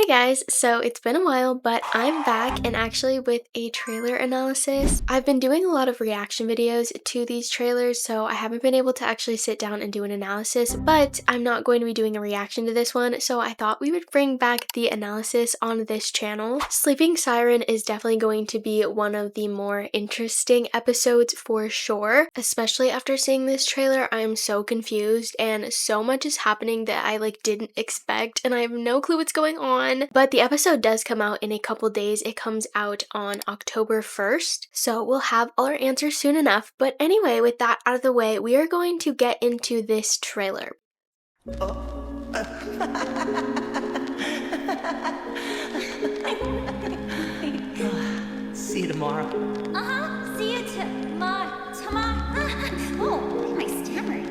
Hey guys, so it's been a while, but I'm back and actually with a trailer analysis. I've been doing a lot of reaction videos to these trailers, so I haven't been able to actually sit down and do an analysis, but I'm not going to be doing a reaction to this one, so I thought we would bring back the analysis on this channel. Sleeping Siren is definitely going to be one of the more interesting episodes for sure, especially after seeing this trailer. I am so confused and so much is happening that I didn't expect, and I have no clue what's going on. But the episode does come out in a couple days. It comes out on October 1st, so we'll have all our answers soon enough. But anyway, with that out of the way, we are going to get into this trailer. See you tomorrow. See you tomorrow. Oh, my stammering.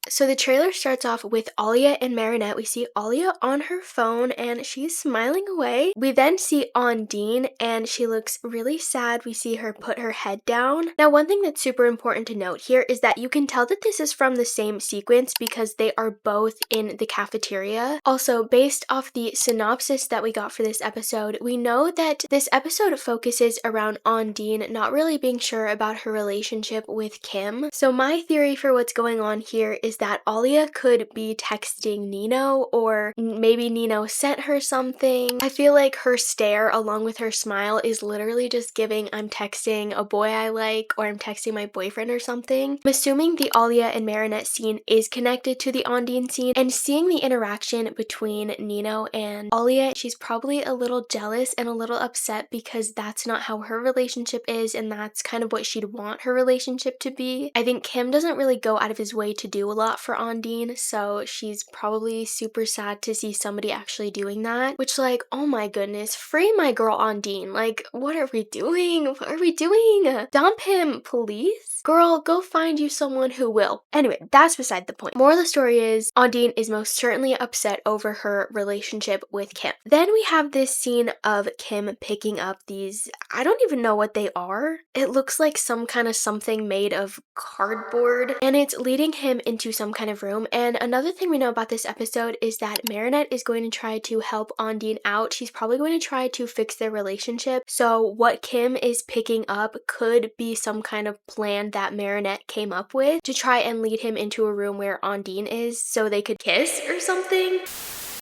So the trailer starts off with Alia and Marinette. We see Alia on her phone and she's smiling away. We then see Ondine and she looks really sad. We see her put her head down. Now, one thing that's super important to note here is that you can tell that this is from the same sequence because they are both in the cafeteria. Also, based off the synopsis that we got for this episode, we know that this episode focuses around Ondine not really being sure about her relationship with Kim. So my theory for what's going on here is that Alia could be texting Nino, or maybe Nino sent her something. I feel like her stare along with her smile is literally just giving I'm texting a boy I like, or I'm texting my boyfriend or something. I'm assuming the Alia and Marinette scene is connected to the Ondine scene, and seeing the interaction between Nino and Alia, she's probably a little jealous and a little upset because that's not how her relationship is, and that's kind of what she'd want her relationship to be. I think Kim doesn't really go out of his way to do a lot for Ondine, so she's probably super sad to see somebody actually doing that, which oh my goodness, free my girl Ondine. What are we doing? What are we doing? Dump him, please? Girl, go find you someone who will. Anyway, that's beside the point. Moral of the story is Ondine is most certainly upset over her relationship with Kim. Then we have this scene of Kim picking up these, I don't even know what they are. It looks like some kind of something made of cardboard, and it's leading him into some kind of room. And another thing we know about this episode is that Marinette is going to try to help Ondine out. She's probably going to try to fix their relationship. So what Kim is picking up could be some kind of plan that Marinette came up with to try and lead him into a room where Ondine is so they could kiss or something.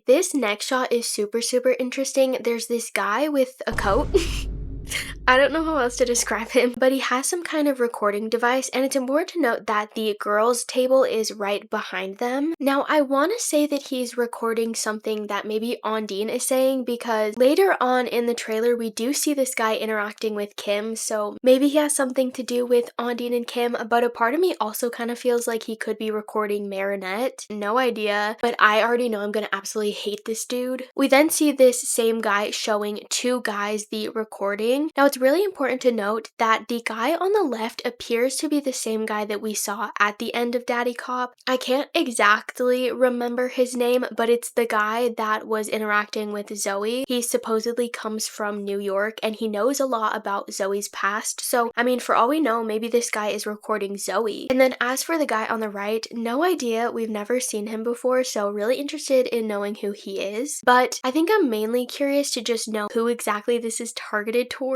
This next shot is super interesting. There's this guy with a coat. I don't know how else to describe him, but he has some kind of recording device, and it's important to note that the girls' table is right behind them. Now, I want to say that he's recording something that maybe Ondine is saying, because later on in the trailer, we do see this guy interacting with Kim, so maybe he has something to do with Ondine and Kim, but a part of me also kind of feels like he could be recording Marinette. No idea, but I already know I'm gonna absolutely hate this dude. We then see this same guy showing two guys the recording. Now, it's really important to note that the guy on the left appears to be the same guy that we saw at the end of Daddy Cop. I can't exactly remember his name, but it's the guy that was interacting with Zoe. He supposedly comes from New York and he knows a lot about Zoe's past. So, I mean, for all we know, maybe this guy is recording Zoe. And then as for the guy on the right, no idea. We've never seen him before, so really interested in knowing who he is. But I think I'm mainly curious to just know who exactly this is targeted towards.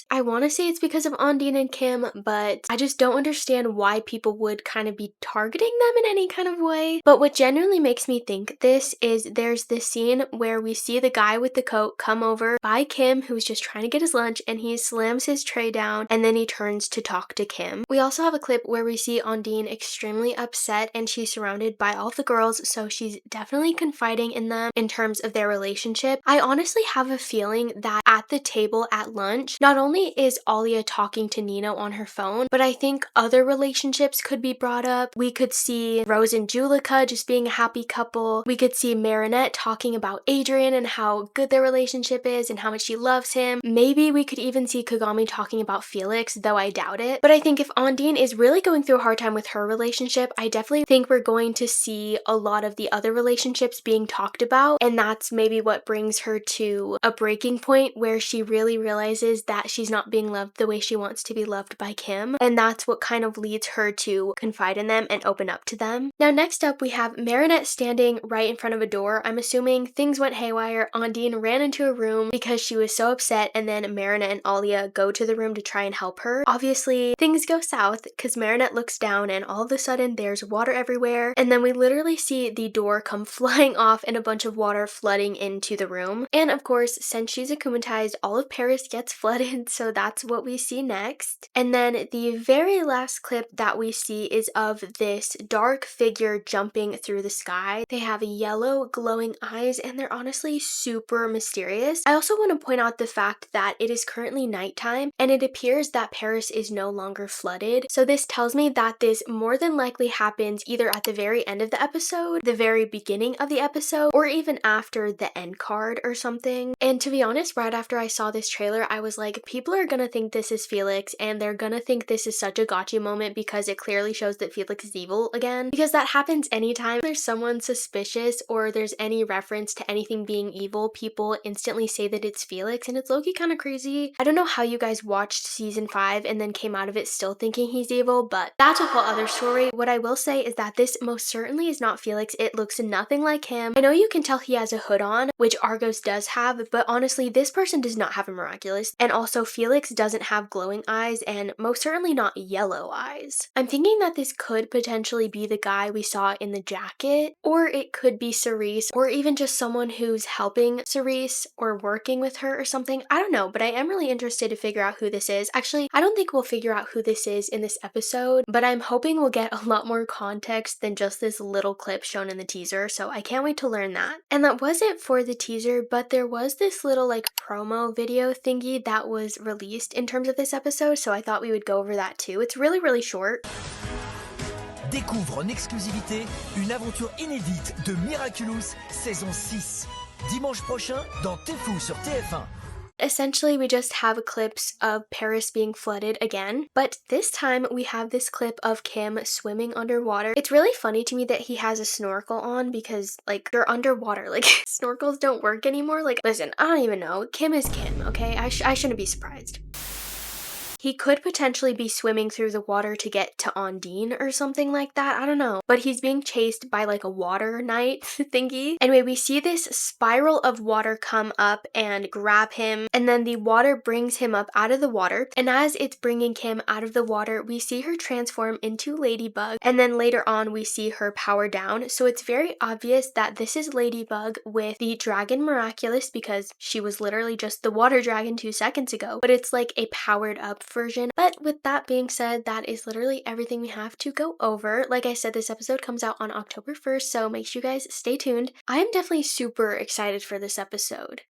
I want to say it's because of Ondine and Kim, but I just don't understand why people would kind of be targeting them in any kind of way. But what genuinely makes me think this is there's this scene where we see the guy with the coat come over by Kim, who's just trying to get his lunch, and he slams his tray down and then he turns to talk to Kim. We also have a clip where we see Ondine extremely upset and she's surrounded by all the girls, so she's definitely confiding in them in terms of their relationship. I honestly have a feeling that at the table at lunch, not only is Alia talking to Nino on her phone, but I think other relationships could be brought up. We could see Rose and Julika just being a happy couple. We could see Marinette talking about Adrian and how good their relationship is and how much she loves him. Maybe we could even see Kagami talking about Felix, though I doubt it. But I think if Ondine is really going through a hard time with her relationship, I definitely think we're going to see a lot of the other relationships being talked about, and that's maybe what brings her to a breaking point where she really realizes realizes that she's not being loved the way she wants to be loved by Kim, and that's what kind of leads her to confide in them and open up to them. Now next up we have Marinette standing right in front of a door. I'm assuming things went haywire. Ondine ran into a room because she was so upset, and then Marinette and Alia go to the room to try and help her. Obviously things go south because Marinette looks down and all of a sudden there's water everywhere, and then we literally see the door come flying off and a bunch of water flooding into the room. And of course, since she's akumatized, all of Paris gets flooded, so that's what we see next. And then the very last clip that we see is of this dark figure jumping through the sky. They have yellow glowing eyes and they're honestly super mysterious. I also want to point out the fact that it is currently nighttime and it appears that Paris is no longer flooded. So this tells me that this more than likely happens either at the very end of the episode, the very beginning of the episode, or even after the end card or something. And to be honest, right after I saw this trailer, I was like, people are gonna think this is Felix and they're gonna think this is such a gotcha moment because it clearly shows that Felix is evil again. Because that happens anytime there's someone suspicious or there's any reference to anything being evil, people instantly say that it's Felix, and it's low-key kind of crazy. I don't know how you guys watched season 5 and then came out of it still thinking he's evil, but that's a whole other story. What I will say is that this most certainly is not Felix. It looks nothing like him. I know you can tell he has a hood on, which Argos does have, but honestly, this person does not have a miraculous. And also, Felix doesn't have glowing eyes and most certainly not yellow eyes. I'm thinking that this could potentially be the guy we saw in the jacket, or it could be Cerise, or even just someone who's helping Cerise or working with her or something. I don't know, but I am really interested to figure out who this is. Actually, I don't think we'll figure out who this is in this episode, but I'm hoping we'll get a lot more context than just this little clip shown in the teaser, so I can't wait to learn that. And that was it for the teaser, but there was this little like promo video thingy that was released in terms of this episode, so I thought we would go over that too. It's really short. Découvre en exclusivité une aventure inédite de Miraculous saison 6. Dimanche prochain dans T'es fou sur TF1. Essentially, we just have clips of Paris being flooded again, but this time we have this clip of Kim swimming underwater. It's really funny to me that he has a snorkel on because, like, you're underwater. Like, snorkels don't work anymore. Like, listen, I don't even know. Kim is Kim, okay? I shouldn't be surprised. He could potentially be swimming through the water to get to Ondine or something like that. I don't know. But he's being chased by like a water knight thingy. Anyway, we see this spiral of water come up and grab him, and then the water brings him up out of the water. And as it's bringing Kim out of the water, we see her transform into Ladybug. And then later on, we see her power down. So it's very obvious that this is Ladybug with the Dragon Miraculous because she was literally just the water dragon 2 seconds ago. But it's like a powered up version. But with that being said, that is literally everything we have to go over. Like I said, this episode comes out on October 1st, so make sure you guys stay tuned. I am definitely super excited for this episode.